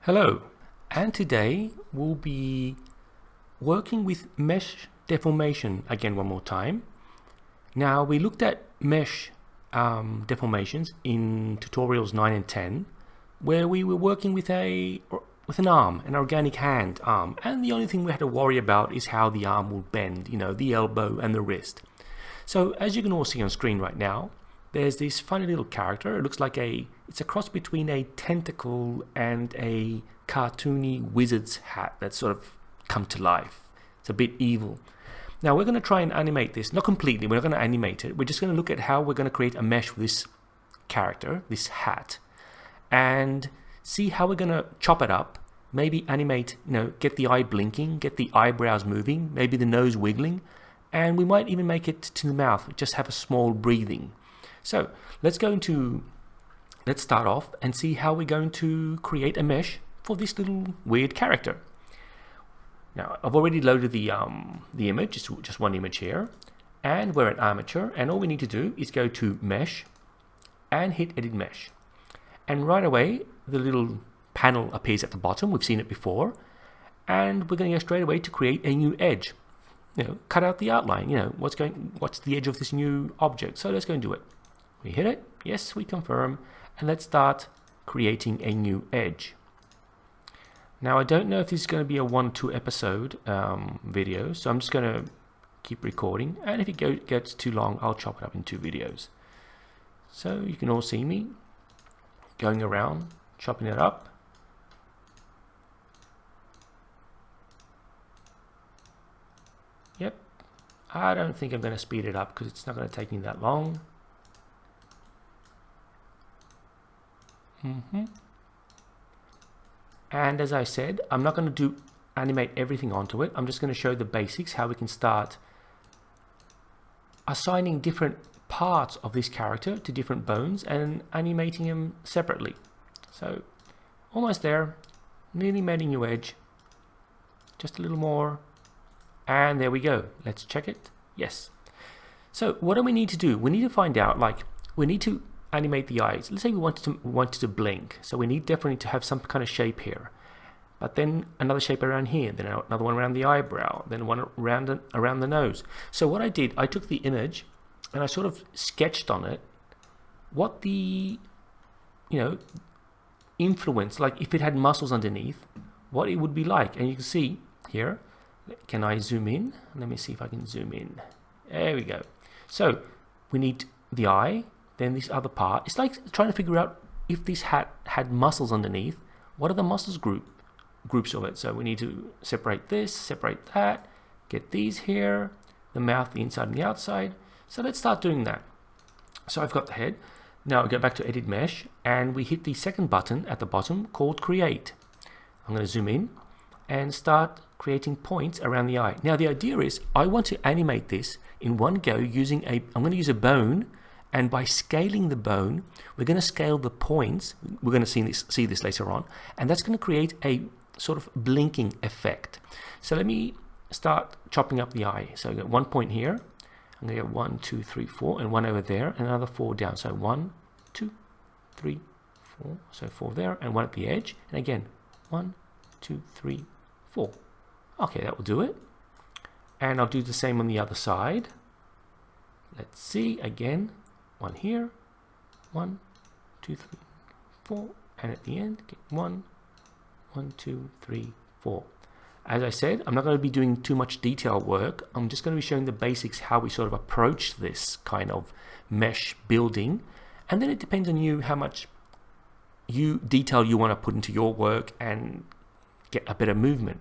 Hello, and today we'll be working with mesh deformation again one more time. Now we looked at mesh deformations in tutorials 9 and 10 where we were working with an arm, an organic hand arm, and the only thing we had to worry about is how the arm will bend, the elbow and the wrist. So as you can all see on screen right now, there's this funny little character. It looks like it's a cross between a tentacle and a cartoony wizard's hat that's sort of come to life. It's a bit evil. Now we're going to try and animate this, not completely, we're not going to animate it. We're just going to look at how we're going to create a mesh for this character, this hat, and see how we're going to chop it up, maybe animate, get the eye blinking, get the eyebrows moving, maybe the nose wiggling, and we might even make it to the mouth, just have a small breathing. So let's start off and see how we're going to create a mesh for this little weird character. Now I've already loaded the image, just one image here, and we're at armature, and all we need to do is go to mesh and hit edit mesh, and right away the little panel appears at the bottom. We've seen it before, and we're going to go straight away to create a new edge. Cut out the outline. What's the edge of this new object? So let's go and do it. We hit it, yes, we confirm, and let's start creating a new edge. Now I don't know if this is going to be a 1-2 episode video, so I'm just going to keep recording, and if it gets too long, I'll chop it up in 2 videos. So you can all see me going around, chopping it up. Yep, I don't think I'm going to speed it up because it's not going to take me that long. And as I said, I'm not going to animate everything onto it. I'm just going to show the basics, how we can start assigning different parts of this character to different bones and animating them separately. So almost there, nearly made a new edge, just a little more, and there we go. Let's check it. Yes. So what do we need to do? We need to find out, we need to animate the eyes. Let's say we wanted to blink, so we need definitely to have some kind of shape here, but then another shape around here, then another one around the eyebrow, then one around the nose. So what I did, I took the image and I sort of sketched on it what the influence, like if it had muscles underneath, what it would be like. And you can see here, can I zoom in? Let me see if I can zoom in. There we go. So we need the eye, then this other part. It's like trying to figure out if this hat had muscles underneath, what are the muscles groups of it. So we need to separate this, separate that, get these here, the mouth, the inside and the outside. So let's start doing that. So I've got the head. Now we go back to edit mesh and we hit the second button at the bottom called create. I'm going to zoom in and start creating points around the eye. Now the idea is I want to animate this in one go using I'm going to use a bone. And by scaling the bone, we're going to scale the points. We're going to see this later on. And that's going to create a sort of blinking effect. So let me start chopping up the eye. So I get 1 point here. I'm going to get 1, 2, 3, 4, and 1 over there, and another 4 down. So 1, 2, 3, 4. So 4 there, and 1 at the edge. And again, 1, 2, 3, 4. Okay, that will do it. And I'll do the same on the other side. Let's see, again. 1 here, 1, 2, 3, 4, and at the end, get 1, 1, 2, 3, 4. As I said, I'm not going to be doing too much detail work. I'm just going to be showing the basics, how we sort of approach this kind of mesh building, and then it depends on you how much detail you want to put into your work and get a better movement.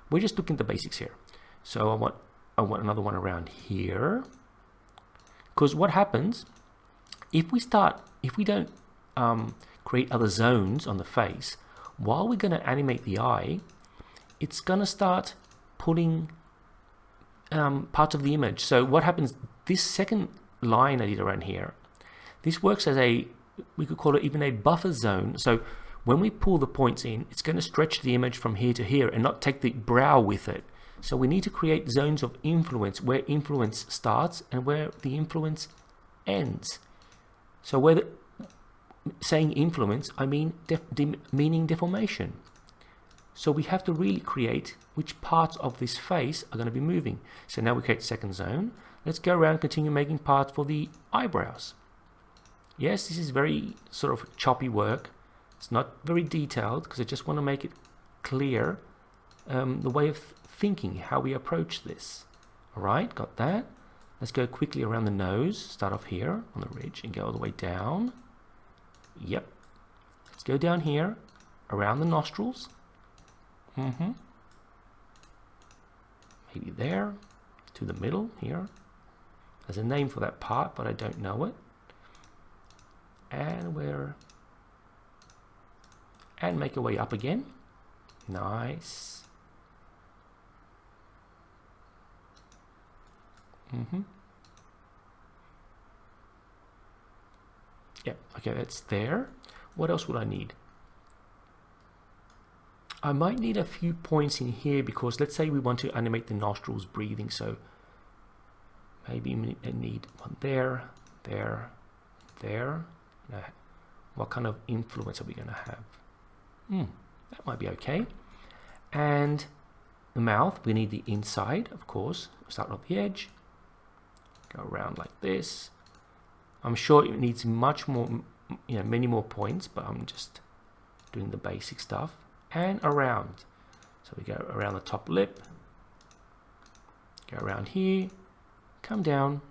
We're just looking at the basics here. So I want another one around here, because what happens if we don't create other zones on the face, while we're going to animate the eye, it's going to start pulling parts of the image. So what happens, this second line I did around here, this works as we could call it even a buffer zone. So when we pull the points in, it's going to stretch the image from here to here and not take the brow with it. So we need to create zones of influence, where influence starts and where the influence ends. So saying influence, I mean meaning deformation. So we have to really create which parts of this face are going to be moving. So now we create second zone. Let's go around and continue making parts for the eyebrows. Yes, this is very sort of choppy work. It's not very detailed because I just want to make it clear the way of thinking, how we approach this. All right, got that. Let's go quickly around the nose. Start off here on the ridge and go all the way down. Yep. Let's go down here around the nostrils. Maybe there to the middle here. There's a name for that part, but I don't know it. And make our way up again. Nice. Yep, okay, that's there. What else would I need? I might need a few points in here because let's say we want to animate the nostrils breathing, so maybe I need one there, there, there. What kind of influence are we going to have? That might be okay. And the mouth, we need the inside, of course. Start off the edge, go around like this. I'm sure it needs much more, many more points, but I'm just doing the basic stuff. And around. So we go around the top lip, go around here, come down.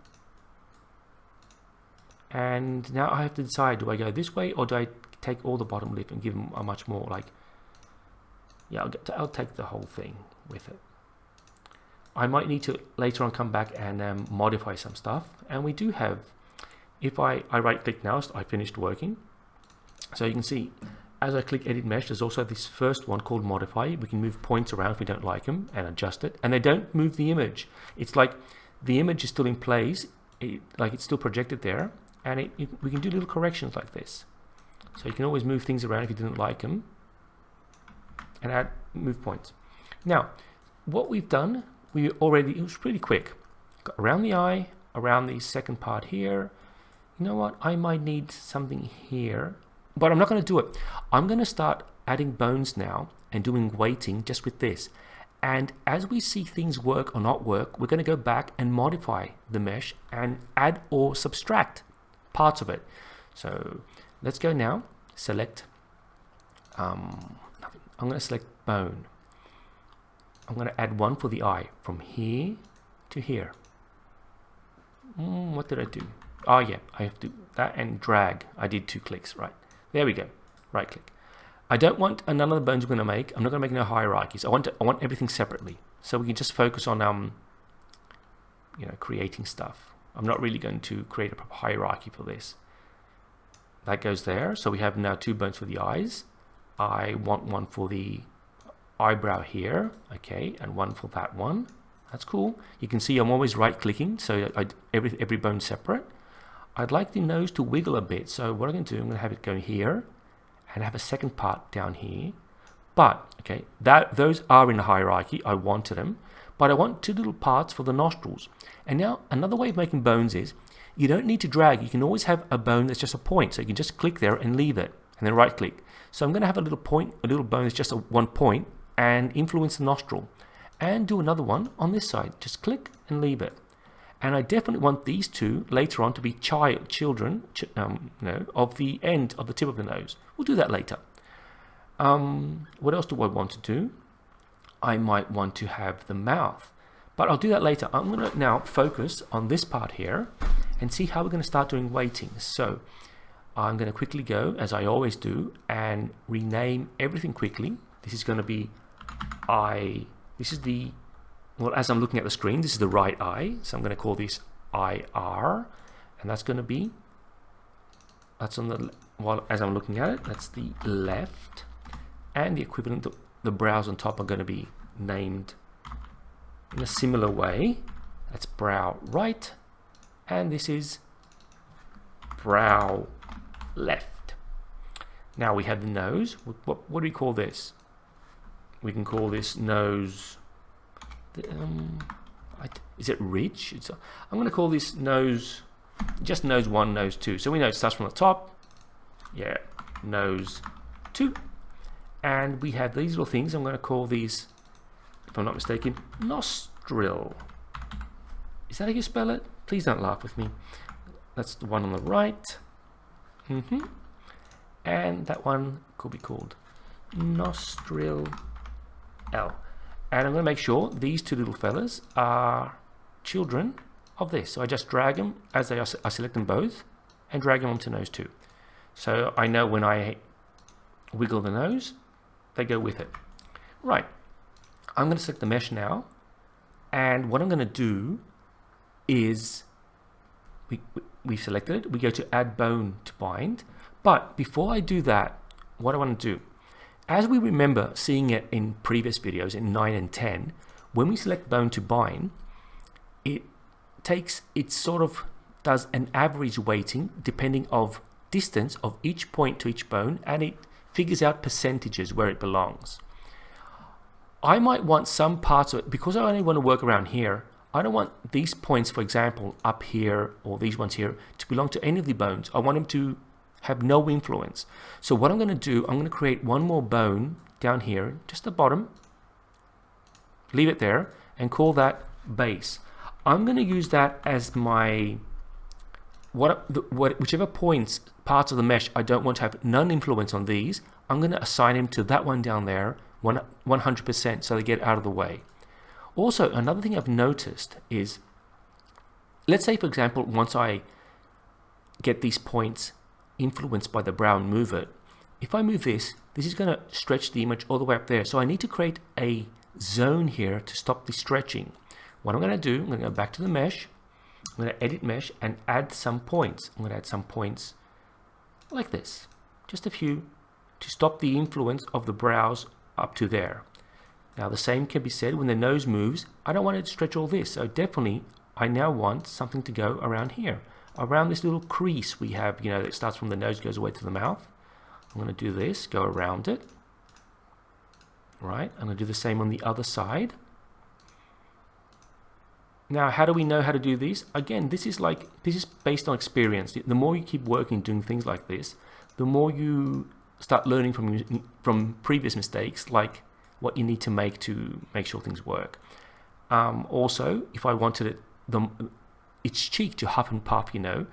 And now I have to decide, do I go this way or do I take all the bottom lip and give them a much more like, yeah, I'll take the whole thing with it. I might need to later on come back and modify some stuff. And we do have, if I right click now, I finished working. So you can see, as I click edit mesh, there's also this first one called modify. We can move points around if we don't like them and adjust it. And they don't move the image. It's like the image is still in place, like it's still projected there. And we can do little corrections like this. So you can always move things around if you didn't like them. And move points. Now, what we've done, it was pretty quick. Got around the eye, around the second part here. You know what? I might need something here. But I'm not going to do it. I'm going to start adding bones now and doing weighting just with this. And as we see things work or not work, we're going to go back and modify the mesh and add or subtract parts of it. So let's go now. Select. I'm going to select bone. I'm going to add one for the eye from here to here. What did I do? Oh yeah, I have to do that and drag. I did 2 clicks, right? There we go. Right click. I don't want none of the bones we're going to make. I'm not going to make no hierarchies. I want everything separately, so we can just focus on creating stuff. I'm not really going to create a proper hierarchy for this. That goes there. So we have now 2 bones for the eyes. I want one for the eyebrow here, okay, and one for that one. That's cool. You can see I'm always right clicking, so every bone separate. I'd like the nose to wiggle a bit, so what I'm going to do, I'm going to have it go here and have a second part down here. But, okay, those are in the hierarchy. I wanted them, but I want 2 little parts for the nostrils. And now another way of making bones is you don't need to drag. You can always have a bone that's just a point, so you can just click there and leave it, and then right click. So I'm going to have a little bone that's just one point and influence the nostril, and do another one on this side. Just click and leave it. And I definitely want these 2 later on to be children of the end of the tip of the nose. We'll do that later. What else do I want to do? I might want to have the mouth, but I'll do that later. I'm going to now focus on this part here and see how we're going to start doing weighting. So I'm going to quickly go, as I always do, and rename everything quickly. This is going to be well, as I'm looking at the screen, this is the right eye, so I'm going to call this IR, and that's on the, as I'm looking at it, that's the left, and the equivalent, the brows on top are going to be named in a similar way. That's brow right, and this is brow left. Now we have the nose. What do we call this? We can call this nose. Is it ridge? I'm going to call this nose, just nose 1, nose 2. So we know it starts from the top. Yeah, nose 2. And we have these little things. I'm going to call these, if I'm not mistaken, nostril. Is that how you spell it? Please don't laugh with me. That's the one on the right. And that one could be called nostril L. And I'm going to make sure these two little fellas are children of this. So I just drag them as they are, I select them both and drag them onto nose 2. So I know when I wiggle the nose, they go with it. Right. I'm going to select the mesh now. And what I'm going to do is we've selected it. We go to add bone to bind. But before I do that, what I want to do, as we remember seeing it in previous videos in 9 and 10, when we select bone to bind, it sort of does an average weighting depending of distance of each point to each bone, and it figures out percentages where it belongs. I might want some parts of it, because I only want to work around here, I don't want these points, for example, up here or these ones here, to belong to any of the bones. I want them to have no influence. So what I'm going to do, I'm going to create one more bone down here, just the bottom, leave it there, and call that base. I'm going to use that as my, whichever points, parts of the mesh I don't want to have none influence on these, I'm going to assign him to that one down there, 100%, so they get out of the way. Also, another thing I've noticed is, let's say, for example, once I get these points influenced by the brow and move it, if I move this is going to stretch the image all the way up there. So I need to create a zone here to stop the stretching. What I'm going to do, I'm going to go back to the mesh, I'm going to edit mesh and add some points. I'm going to add some points like this, just a few, to stop the influence of the brows up to there. Now the same can be said when the nose moves. I don't want it to stretch all this, so definitely I now want something to go around here, around this little crease we have, you know, that starts from the nose, goes away to the mouth. I'm going to do this, go around it. Right, I'm going to do the same on the other side. Now, how do we know how to do these? Again, this is based on experience. The more you keep working doing things like this, the more you start learning from previous mistakes, like what you need to make sure things work. Also, if I wanted its cheek to huff and puff, you know,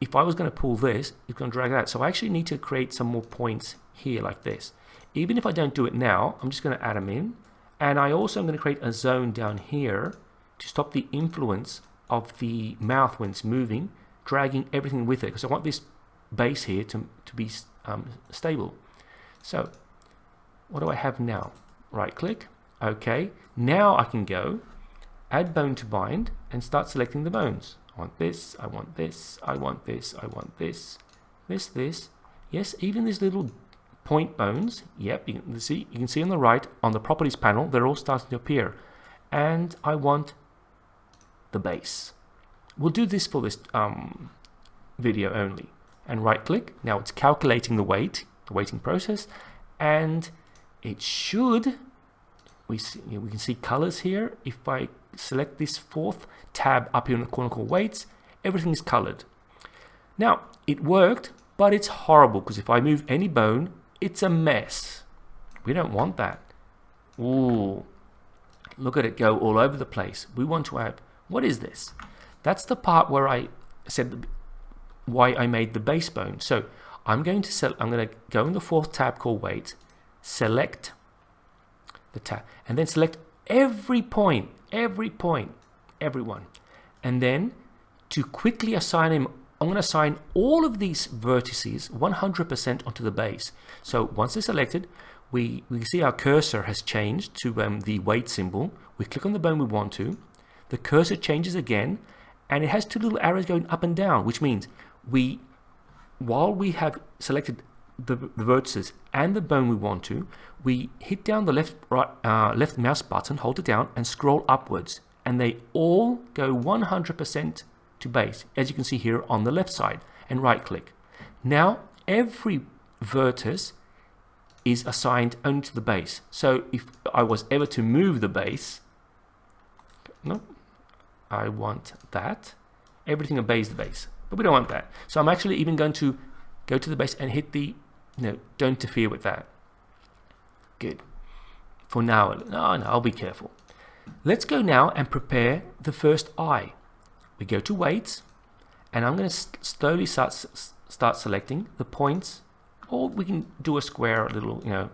if I was going to pull this, it's going to drag that. So I actually need to create some more points here like this. Even if I don't do it now, I'm just going to add them in. And I also am going to create a zone down here to stop the influence of the mouth when it's moving, dragging everything with it, because I want this base here to be stable. So what do I have now? Right click, okay. Now I can go add bone to bind and start selecting the bones. I want this, I want this, I want this, I want this, this. Yes, even these little point bones, yep, you can see on the right, on the properties panel, they're all starting to appear. And I want the base. We'll do this for this video only. And right click, now it's calculating the weighting process, and it should, we can see colors here. If I select this fourth tab up here in the corner called weights, everything is colored. Now, it worked, but it's horrible, because if I move any bone, it's a mess. We don't want that. Ooh, look at it go all over the place. We want to have, what is this? That's the part where I said why I made the base bone. So I'm going to go in the fourth tab called weight, select the tab, and then select every point, everyone. And then to quickly assign him, I'm going to assign all of these vertices 100% onto the base. So once they're selected, we see our cursor has changed to the weight symbol. We click on the bone we want to. The cursor changes again, and it has two little arrows going up and down, which means while we have selected the vertices and the bone we want to, we hit down the left mouse button, hold it down, and scroll upwards, and they all go 100% to base, as you can see here on the left side, and right click. Now every vertex is assigned only to the base. So if I was ever to move the base, no, I want that, everything obeys the base, but we don't want that. So I'm actually even going to go to the base and hit the, don't interfere with that. Good. For now, no, I'll be careful. Let's go now and prepare the first eye. We go to weights, and I'm going to slowly start selecting the points, or we can do a square, a little,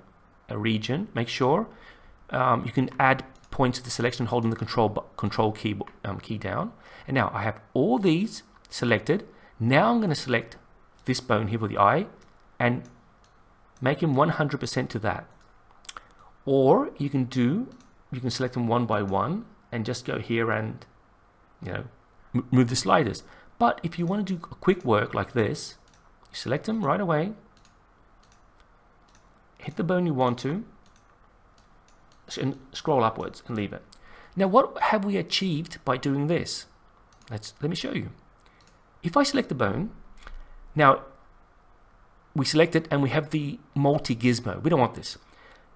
a region. Make sure you can add points to the selection holding the control key down. And now I have all these selected. Now I'm going to select this bone here for the eye and make him 100% to that. Or you can select them one by one and just go here and move the sliders. But if you want to do a quick work like this, you select them right away, hit the bone you want to, and scroll upwards and leave it. Now what have we achieved by doing this? Let me show you. If I select the bone, now we select it and we have the multi-gizmo. We don't want this.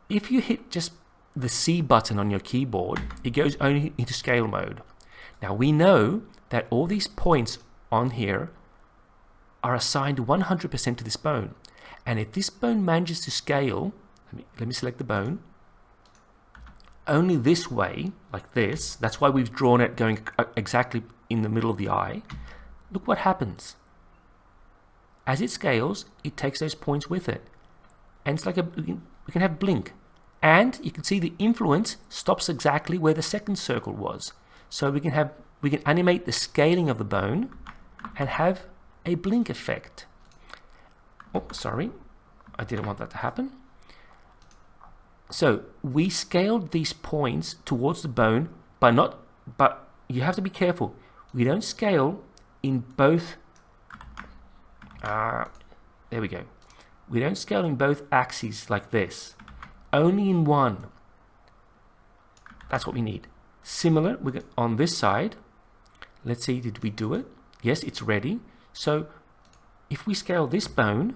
If you hit just the C button on your keyboard, it goes only into scale mode. Now we know that all these points on here are assigned 100% to this bone. And if this bone manages to scale, let me select the bone, only this way, like this, that's why we've drawn it going exactly in the middle of the eye. Look what happens. As it scales, it takes those points with it. And it's like we can have blink. And you can see the influence stops exactly where the second circle was. So we can animate the scaling of the bone and have a blink effect. Oh, sorry. I didn't want that to happen. So we scaled these points towards the bone, but you have to be careful. We don't scale in both. There we go. We don't scale in both axes like this. Only in one. That's what we need. Similar on this side. Let's see, did we do it? Yes, it's ready. So if we scale this bone,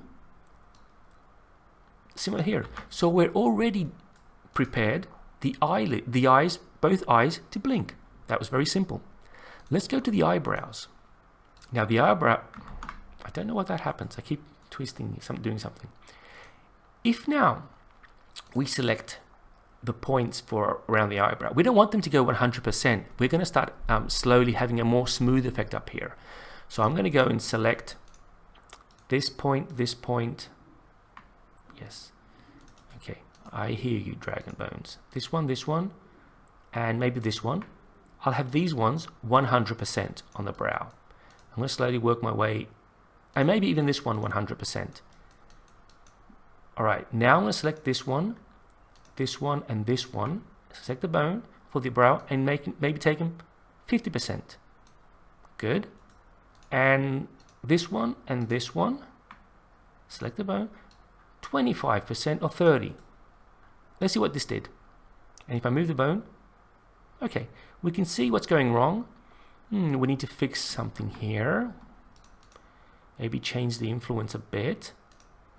similar here. So we're already prepared both eyes to blink. That was very simple. Let's go to the eyebrows. Now the eyebrow, I don't know what that happens. I keep twisting, doing something. If now we select the points for around the eyebrow, we don't want them to go 100%. We're going to start slowly having a more smooth effect up here. So I'm going to go and select this point. Yes. Okay. I hear you, DragonBones. This one, and maybe this one. I'll have these ones 100% on the brow. I'm going to slowly work my way, and maybe even this one 100%. All right, now I'm going to select this one, and this one. Select the bone for the brow and maybe take them 50%. Good. And this one and this one. Select the bone, 25% or 30%. Let's see what this did. And if I move the bone, okay, we can see what's going wrong. We need to fix something here. Maybe change the influence a bit.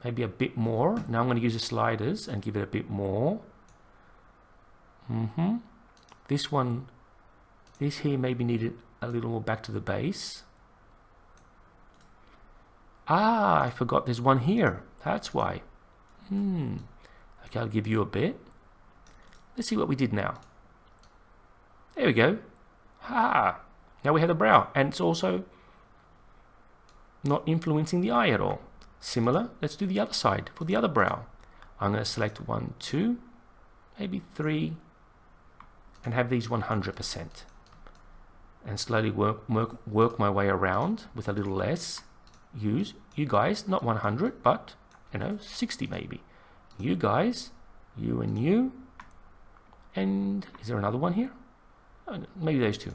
Maybe a bit more. Now I'm going to use the sliders and give it a bit more. This here maybe needed a little more back to the base. Ah, I forgot there's one here. That's why. Okay, I'll give you a bit. Let's see what we did now. There we go. Now we have the brow, and it's also not influencing the eye at all. Similar, let's do the other side for the other brow. I'm going to select 1, 2, maybe 3, and have these 100%. And slowly work my way around with a little less. Use you guys, not 100, but 60 maybe. You guys, you and you. And is there another one here? Oh, maybe those two.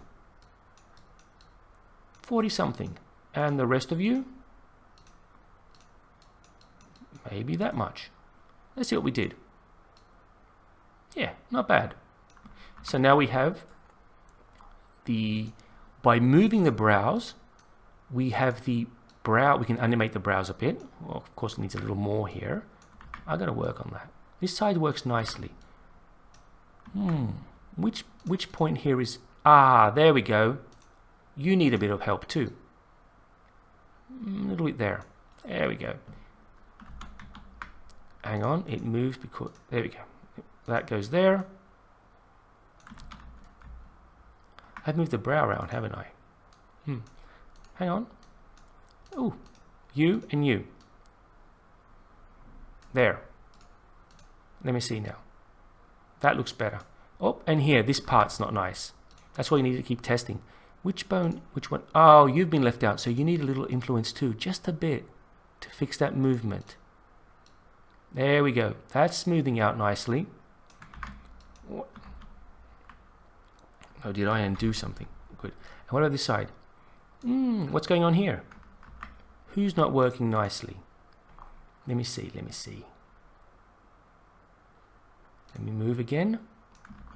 40 something. And the rest of you, maybe that much. Let's see what we did. Yeah, not bad. So now we have by moving the brows, we have the brow, we can animate the brows a bit. Well, of course it needs a little more here. I'm going to work on that. This side works nicely. Which point here is, there we go. You need a bit of help too. A little bit there. There we go. Hang on, it moved because, there we go. that goes there. I've moved the brow around, haven't I? Hang on. Oh, you and you. There. Let me see now. That looks better. Oh, and here, this part's not nice. That's why you need to keep testing. Which bone, which one? Oh, you've been left out, so you need a little influence too, just a bit, to fix that movement. There we go. That's smoothing out nicely. Oh, did I undo something? Good. And what about this side? What's going on here? Who's not working nicely? Let me see, let me see. Let me move again.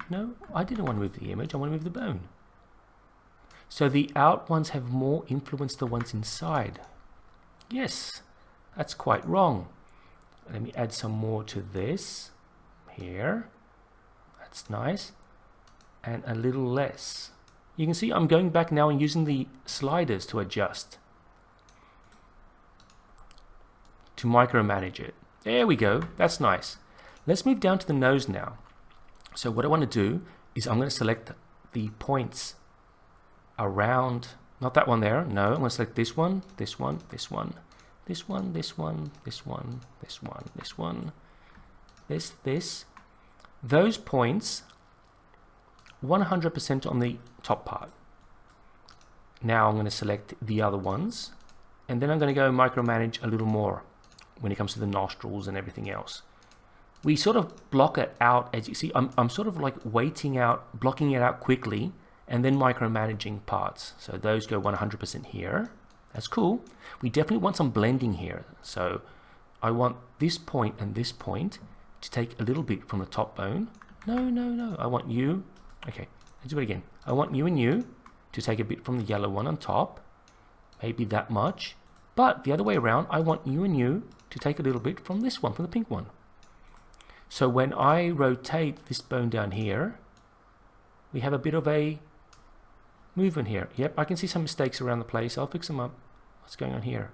No, I didn't want to move the image, I want to move the bone. So the out ones have more influence than the ones inside. Yes, that's quite wrong. Let me add some more to this. Here. That's nice. And a little less. You can see I'm going back now and using the sliders to adjust. To micromanage it. There we go. That's nice. Let's move down to the nose now. So what I want to do is I'm going to select the points around, not that one there, no, I'm going to select this one, this one, this one, this one, this one, this one, this one, this one, this. Those points 100% on the top part. Now I'm going to select the other ones, and then I'm going to go micromanage a little more when it comes to the nostrils and everything else. We sort of block it out, as you see, I'm sort of like waiting out, blocking it out quickly, and then micromanaging parts. So those go 100% here. That's cool. We definitely want some blending here. So I want this point and this point to take a little bit from the top bone. No. I want you. Okay, let's do it again. I want you and you to take a bit from the yellow one on top. Maybe that much. But the other way around, I want you and you to take a little bit from this one, from the pink one. So when I rotate this bone down here, we have a bit of a movement here. Yep, I can see some mistakes around the place. I'll fix them up. What's going on here?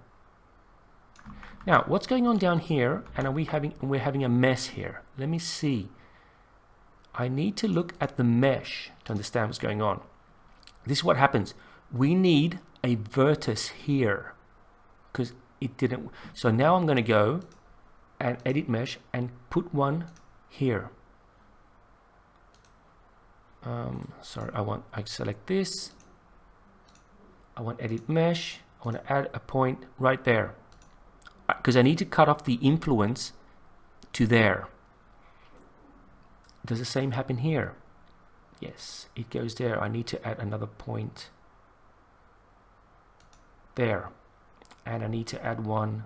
Now, what's going on down here? And we're having a mess here. Let me see. I need to look at the mesh to understand what's going on. This is what happens. We need a vertex here because it didn't. So now I'm going to go and edit mesh and put one here. Sorry, I select this. I want edit mesh. I want to add a point right there because I need to cut off the influence to there. Does the same happen here? Yes, it goes there. I need to add another point there, and I need to add one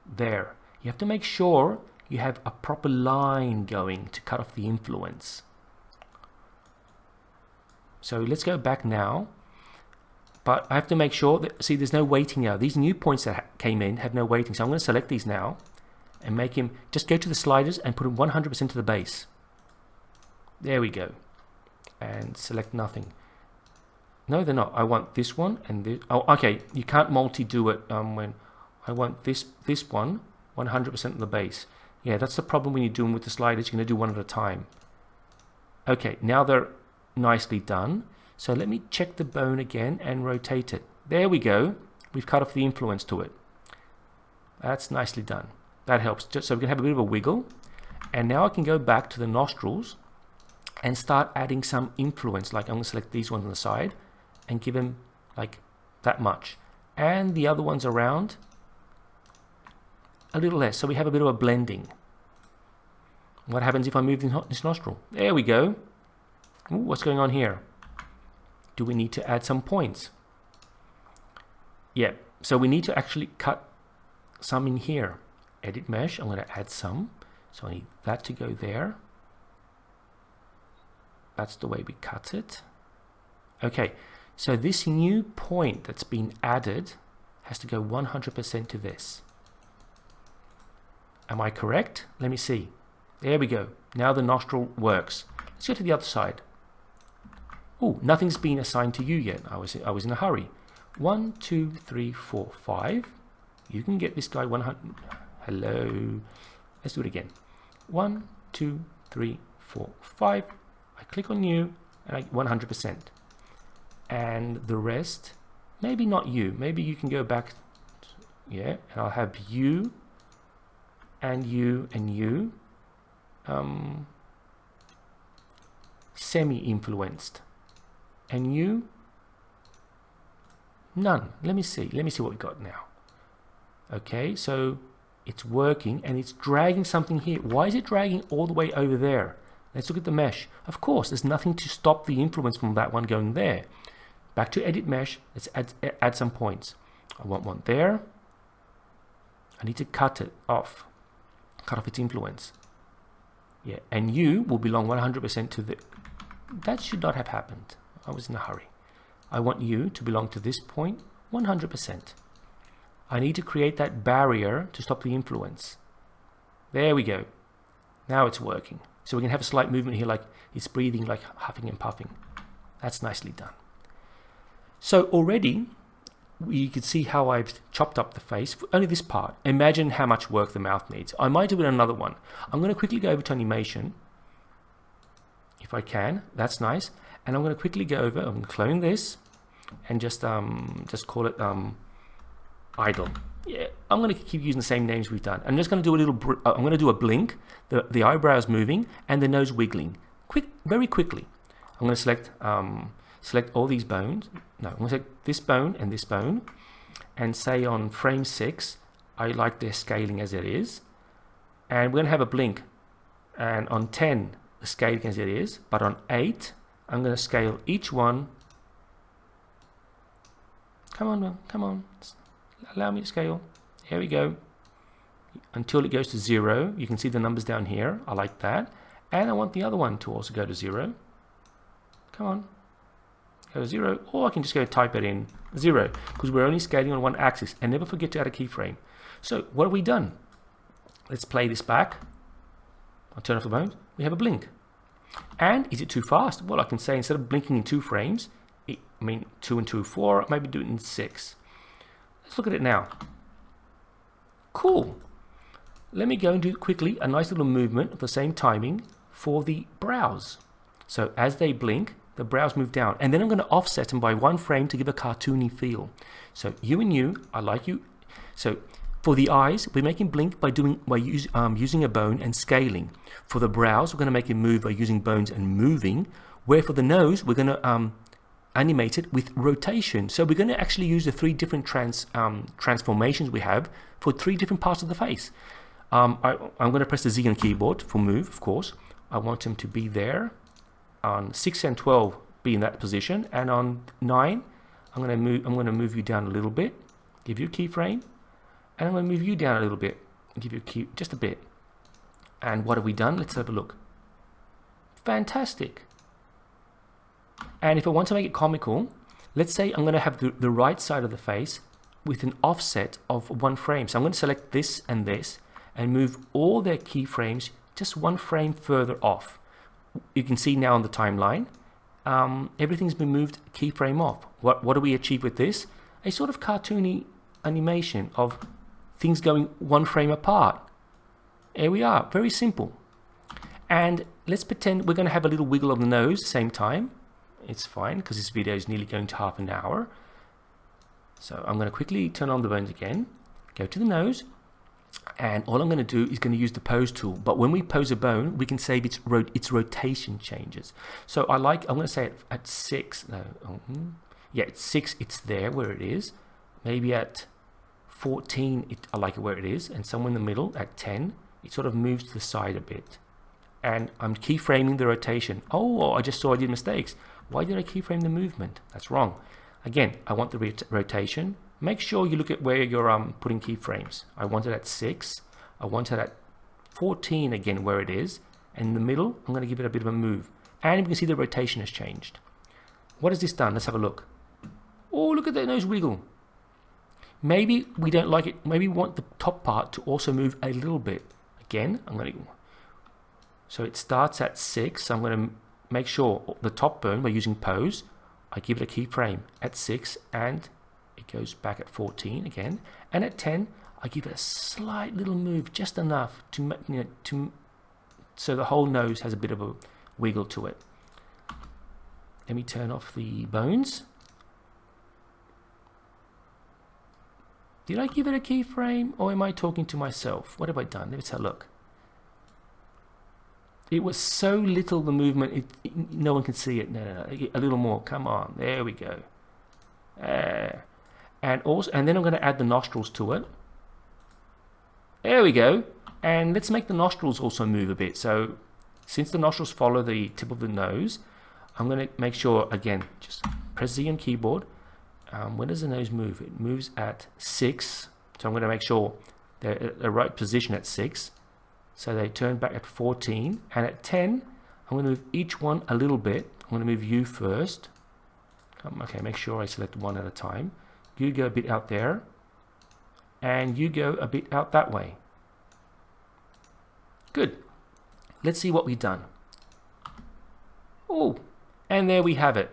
there. You have to make sure you have a proper line going to cut off the influence. So let's go back now, but I have to make sure that, see, there's no weighting now. These new points that came in have no weighting, so I'm going to select these now and make him, just go to the sliders and put him 100% to the base. There we go. And select nothing. No, they're not. I want this one and this. Oh, okay. You can't multi-do it when I want this one 100% of the base. Yeah, that's the problem when you're doing with the sliders. You're going to do one at a time. Okay, now they're nicely done. So let me check the bone again and rotate it. There we go. We've cut off the influence to it. That's nicely done. That helps. Just so we can have a bit of a wiggle. And now I can go back to the nostrils and start adding some influence. Like I'm going to select these ones on the side and give them like that much. And the other ones around a little less. So we have a bit of a blending. What happens if I move this nostril? There we go. Ooh, what's going on here? Do we need to add some points? Yeah, so we need to actually cut some in here. Edit mesh, I'm going to add some. So I need that to go there. That's the way we cut it. Okay, so this new point that's been added has to go 100% to this. Am I correct? Let me see. There we go. Now the nostril works. Let's go to the other side. Oh, nothing's been assigned to you yet. I was in a hurry. 1, 2, 3, 4, 5. You can get this guy 100. Hello. Let's do it again. 1, 2, 3, 4, 5. I click on you and I 100%. And the rest, maybe not you. Maybe you can go back. Yeah, and I'll have you and you and you. Semi-influenced. And you, none. Let me see what we got now. Okay, so it's working and it's dragging something here. Why is it dragging all the way over there? Let's look at the mesh. Of course, there's nothing to stop the influence from that one going there. Back to edit mesh. Let's add some points. I want one there. I need to cut it off. Cut off its influence. Yeah, and you will belong 100% to the... That should not have happened. I was in a hurry. I want you to belong to this point 100%. I need to create that barrier to stop the influence. There we go. Now it's working. So we can have a slight movement here, like it's breathing, like huffing and puffing. That's nicely done. So already you can see how I've chopped up the face for only this part. Imagine how much work the mouth needs. I might do it in another one. I'm going to quickly go over to animation. If I can, that's nice. And I'm going to quickly go over, I'm going to clone this and just call it idle. Yeah, I'm going to keep using the same names we've done. I'm just going to do a little, I'm going to do a blink, the eyebrows moving and the nose wiggling. Very quickly. I'm going to select all these bones. No, I'm going to select this bone and this bone and say on frame 6, I like their scaling as it is. And we're going to have a blink. And on 10, the scaling as it is. But on 8, I'm going to scale each one. Come on, man, come on. Allow me to scale. Here we go. Until it goes to 0. You can see the numbers down here. I like that. And I want the other one to also go to 0. Come on. Go to 0. Or I can just go type it in 0. Because we're only scaling on one axis. And never forget to add a keyframe. So what have we done? Let's play this back. I'll turn off the bones. We have a blink. And is it too fast? Well, I can say instead of blinking in 2 frames, 2 and 2, 4, maybe do it in 6. Let's look at it now. Cool. Let me go and do quickly a nice little movement of the same timing for the brows. So as they blink, the brows move down. And then I'm going to offset them by 1 frame to give a cartoony feel. So you and you, I like you. So for the eyes, we're making blink by using a bone and scaling. For the brows, we're going to make it move by using bones and moving. Where for the nose, we're going to animate it with rotation. So we're going to actually use the 3 different transformations we have for 3 different parts of the face. I'm going to press the Z on keyboard for move, of course. I want them to be there. On 6 and 12, be in that position. And on 9, I'm going to move you down a little bit, give you a keyframe. And I'm going to move you down a little bit, give you a key, just a bit. And what have we done? Let's have a look. Fantastic. And if I want to make it comical, let's say I'm going to have the right side of the face with an offset of 1 frame. So I'm going to select this and move all their keyframes just 1 frame further off. You can see now on the timeline, everything's been moved keyframe off. What do we achieve with this? A sort of cartoony animation of things going 1 frame apart. Here we are, very simple. And let's pretend we're going to have a little wiggle of the nose same time. It's fine because this video is nearly going to half an hour. So I'm going to quickly turn on the bones again, go to the nose, and all I'm going to do is going to use the pose tool. But when we pose a bone, we can save its rotation changes. So I'm going to say it at 6. No, yeah, at 6, it's there where it is. Maybe at 14, I like it where it is, and somewhere in the middle at 10, it sort of moves to the side a bit. And I'm keyframing the rotation. Oh, I just saw I did mistakes. Why did I keyframe the movement? That's wrong. Again, I want the rotation. Make sure you look at where you're putting keyframes. I want it at 6. I want it at 14 again where it is. And in the middle, I'm going to give it a bit of a move. And you can see the rotation has changed. What has this done? Let's have a look. Oh, look at that nose wiggle. Maybe we don't like it. Maybe we want the top part to also move a little bit. Again, so it starts at 6. So I'm going to make sure the top bone, by using pose, I give it a keyframe at 6 and it goes back at 14 again. And at 10, I give it a slight little move, just enough to so the whole nose has a bit of a wiggle to it. Let me turn off the bones. Did I give it a keyframe, or am I talking to myself? What have I done? Let's have a look. It was so little, the movement, no one can see it. No, a little more. Come on, there we go. And then I'm going to add the nostrils to it. There we go. And let's make the nostrils also move a bit. So since the nostrils follow the tip of the nose, I'm going to make sure, again, just press Z on keyboard. When does the nose move? It moves at 6. So I'm going to make sure they're at the right position at 6. So they turn back at 14. And at 10, I'm going to move each one a little bit. I'm going to move you first. Okay, make sure I select one at a time. You go a bit out there. And you go a bit out that way. Good. Let's see what we've done. Oh, and there we have it.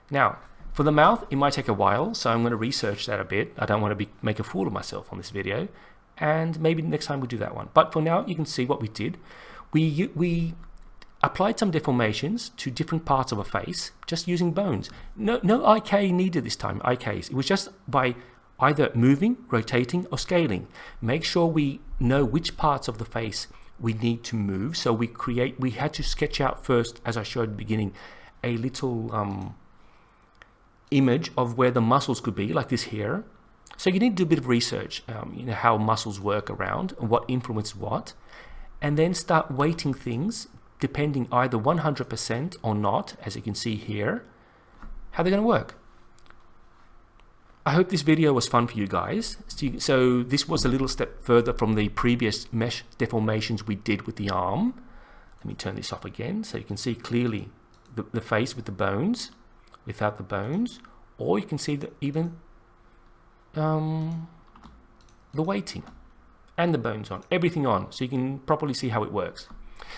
Now, for the mouth, it might take a while, so I'm going to research that a bit. I don't want to make a fool of myself on this video, and maybe next time we'll do that one. But for now, you can see what we did. We applied some deformations to different parts of a face, just using bones. No IK needed this time, IKs. It was just by either moving, rotating, or scaling. Make sure we know which parts of the face we need to move. So we had to sketch out first, as I showed at the beginning, a little image of where the muscles could be, like this here. So you need to do a bit of research, you know, how muscles work around and what influences what, and then start weighting things depending either 100% or not, as you can see here, how they're going to work. I hope this video was fun for you guys. So this was a little step further from the previous mesh deformations we did with the arm. Let me turn this off again so you can see clearly the face with the bones, without the bones, or you can see even the weighting and the bones on, everything on, so you can properly see how it works.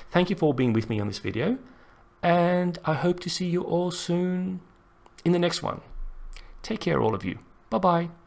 Thank you for being with me on this video, and I hope to see you all soon in the next one. Take care, all of you. Bye-bye.